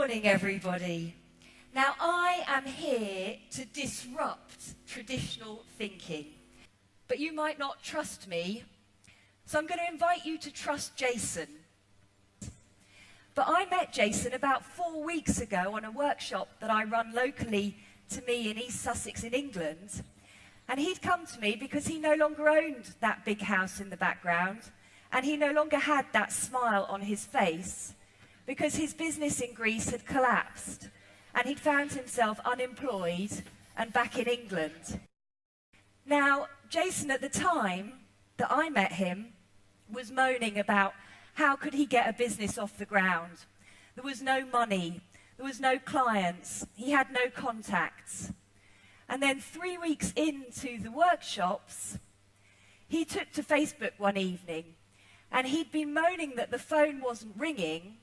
morning, everybody. Now, I am here to disrupt traditional thinking, but you might not trust me, so I'm going to invite you to trust Jason. But I met Jason about 4 weeks ago on a workshop that I run locally to me in East Sussex in England, and he'd come to me because he no longer owned that big house in the background, and he no longer had that smile on his face, because his business in Greece had collapsed and he'd found himself unemployed and back in England. Now, Jason, at the time that I met him, was moaning about how could he get a business off the ground. There was no money, there was no clients, he had no contacts. And then 3 weeks into the workshops, he took to Facebook one evening and he'd been moaning that the phone wasn't ringing,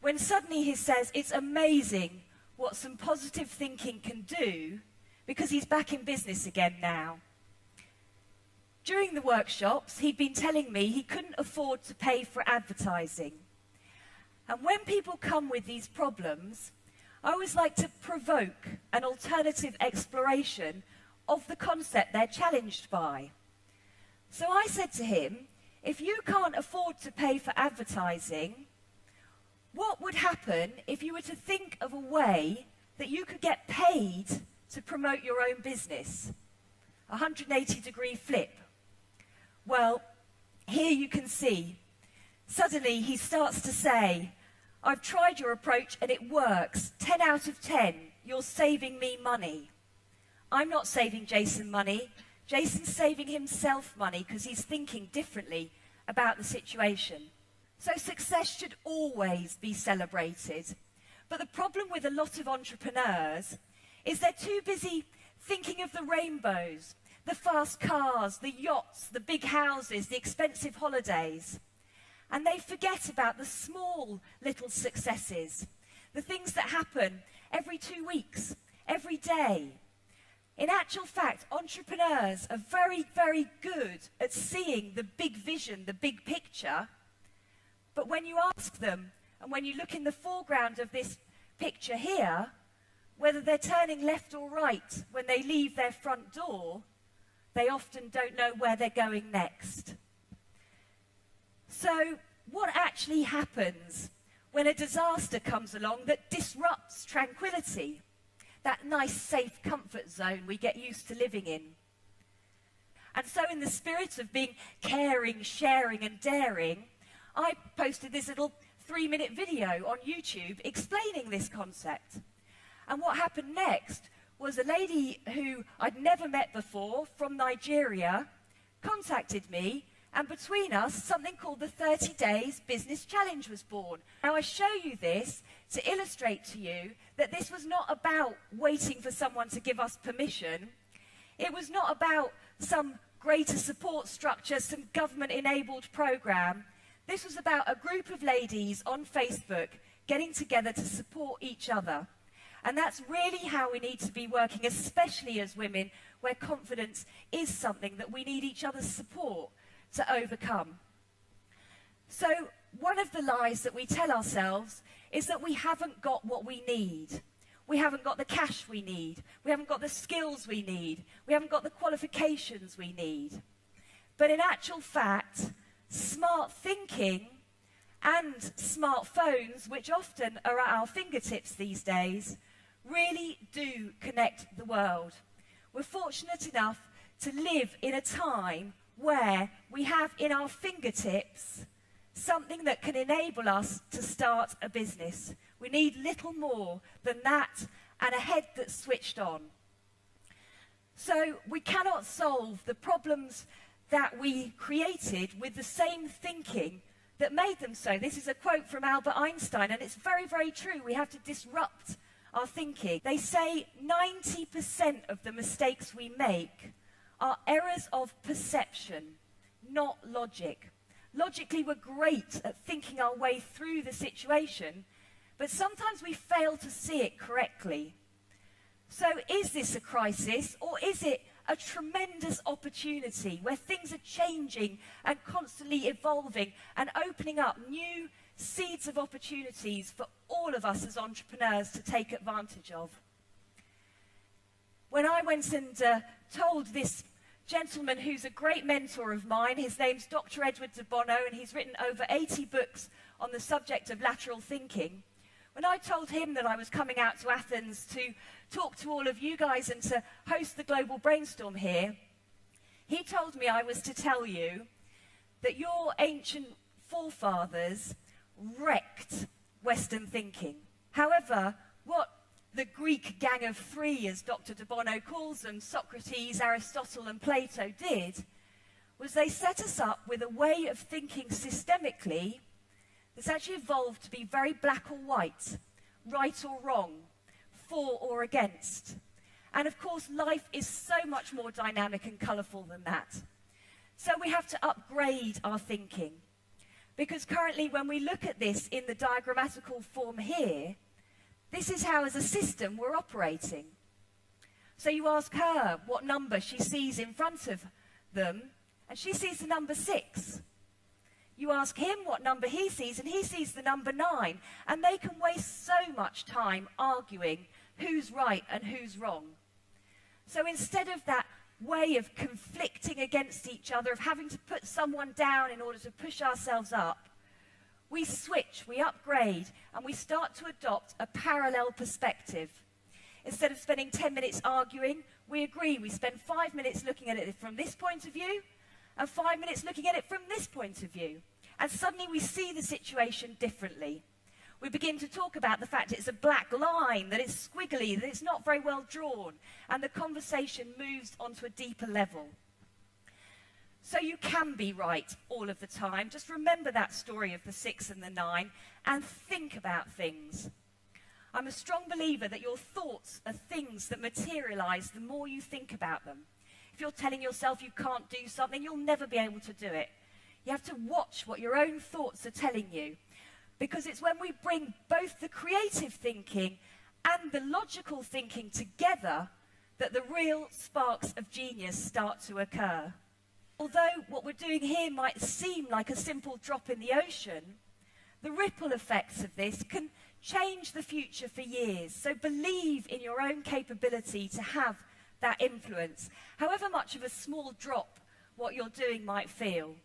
when suddenly he says it's amazing what some positive thinking can do, because he's back in business again now. During the workshops, he'd been telling me he couldn't afford to pay for advertising. And when people come with these problems, I always like to provoke an alternative exploration of the concept they're challenged by. So I said to him, if you can't afford to pay for advertising, what would happen if you were to think of a way that you could get paid to promote your own business? 180-degree flip. Well, here you can see. Suddenly he starts to say, I've tried your approach and it works. 10 out of 10, you're saving me money. I'm not saving Jason money. Jason's saving himself money because he's thinking differently about the situation. So success should always be celebrated. But the problem with a lot of entrepreneurs is they're too busy thinking of the rainbows, the fast cars, the yachts, the big houses, the expensive holidays. And they forget about the small little successes, the things that happen every 2 weeks, every day. In actual fact, entrepreneurs are very, very good at seeing the big vision, the big picture. But when you ask them, and when you look in the foreground of this picture here, whether they're turning left or right when they leave their front door, they often don't know where they're going next. So what actually happens when a disaster comes along that disrupts tranquility, that nice, safe comfort zone we get used to living in? And so in the spirit of being caring, sharing and daring, I posted this little 3-minute video on YouTube explaining this concept. And what happened next was a lady who I'd never met before from Nigeria contacted me, and between us something called the 30 Days Business Challenge was born. Now I show you this to illustrate to you that this was not about waiting for someone to give us permission. It was not about some greater support structure, some government-enabled program. This was about a group of ladies on Facebook getting together to support each other. And that's really how we need to be working, especially as women, where confidence is something that we need each other's support to overcome. So one of the lies that we tell ourselves is that we haven't got what we need. We haven't got the cash we need. We haven't got the skills we need. We haven't got the qualifications we need. But in actual fact, smart thinking and smartphones, which often are at our fingertips these days, really do connect the world. We're fortunate enough to live in a time where we have in our fingertips something that can enable us to start a business. We need little more than that and a head that's switched on. So we cannot solve the problems that we created with the same thinking that made them so. This is a quote from Albert Einstein, and it's very, very true. We have to disrupt our thinking. They say 90% of the mistakes we make are errors of perception, not logic. Logically, we're great at thinking our way through the situation, but sometimes we fail to see it correctly. So is this a crisis, or is it a tremendous opportunity where things are changing and constantly evolving and opening up new seeds of opportunities for all of us as entrepreneurs to take advantage of. When I went and told this gentleman who's a great mentor of mine, his name's Dr. Edward de Bono, and he's written over 80 books on the subject of lateral thinking. When I told him that I was coming out to Athens to talk to all of you guys and to host the global brainstorm here, he told me I was to tell you that your ancient forefathers wrecked Western thinking. However, what the Greek gang of three, as Dr. de Bono calls them, Socrates, Aristotle and Plato, did was they set us up with a way of thinking systemically that's actually evolved to be very black or white, right or wrong, for or against. And of course, life is so much more dynamic and colourful than that. So we have to upgrade our thinking. Because currently, when we look at this in the diagrammatical form here, this is how, as a system, we're operating. So you ask her what number she sees in front of them, and she sees the number 6. You ask him what number he sees, and he sees the number 9. And they can waste so much time arguing who's right and who's wrong. So instead of that way of conflicting against each other, of having to put someone down in order to push ourselves up, we switch, we upgrade, and we start to adopt a parallel perspective. Instead of spending 10 minutes arguing, we agree. We spend 5 minutes looking at it from this point of view, and 5 minutes looking at it from this point of view. And suddenly we see the situation differently. We begin to talk about the fact it's a black line, that it's squiggly, that it's not very well drawn, and the conversation moves onto a deeper level. So you can be right all of the time. Just remember that story of the 6 and the 9 and think about things. I'm a strong believer that your thoughts are things that materialize the more you think about them. If you're telling yourself you can't do something, you'll never be able to do it. You have to watch what your own thoughts are telling you, because it's when we bring both the creative thinking and the logical thinking together that the real sparks of genius start to occur. Although what we're doing here might seem like a simple drop in the ocean, the ripple effects of this can change the future for years. So believe in your own capability to have that influence, however much of a small drop what you're doing might feel.